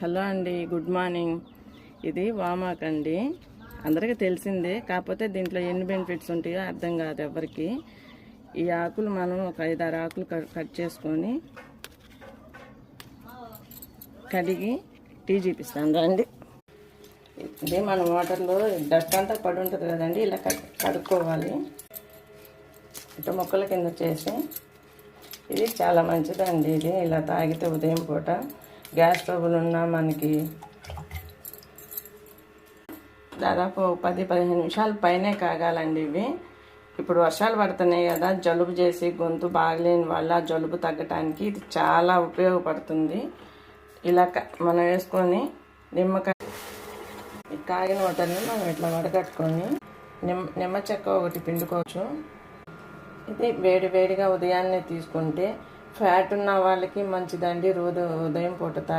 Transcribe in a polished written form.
Hello అండి, good morning. ఇది వామాక్ అండి, అందరికీ తెలిసిందే. కాకపోతే దీంట్లో ఎన్ని బెనిఫిట్స్ ఉంటాయో అర్థం కాదు ఎవరికి. ఈ ఆకులు మనం ఒక 5-6 ఆకులు కట్ చేసుకొని కడిగి టీ చూపిస్తాను రండి. ఇది మన వాటర్లో డస్ట్ అంతా పడి ఉంటుంది కదండి, ఇలా కడుక్కోవాలి. ఇట్లా మొక్కల కింద చేసి, ఇది చాలా మంచిదండి. ఇది ఇలా తాగితే ఉదయం పూట గ్యాస్ ట్రబుల్ ఉన్నా మనకి దాదాపు 10-15 నిమిషాల పైనే కాగాలండి ఇవి. ఇప్పుడు వర్షాలు పడుతున్నాయి కదా, జలుబు చేసి గొంతు బాగలేని వల్ల జలుబు తగ్గటానికి ఇది చాలా ఉపయోగపడుతుంది. ఇలా మనం వేసుకొని నిమ్మకాయ కాగిన వాటర్ని మనం ఇట్లా వడగట్టుకొని నిమ్మ చెక్క ఒకటి పిండుకోవచ్చు. ఇది వేడిగా ఉదయాన్నే తీసుకుంటే ఫ్యాట్ ఉన్న వాళ్ళకి మంచిదండి. రోజు ఉదయం పూట తాగి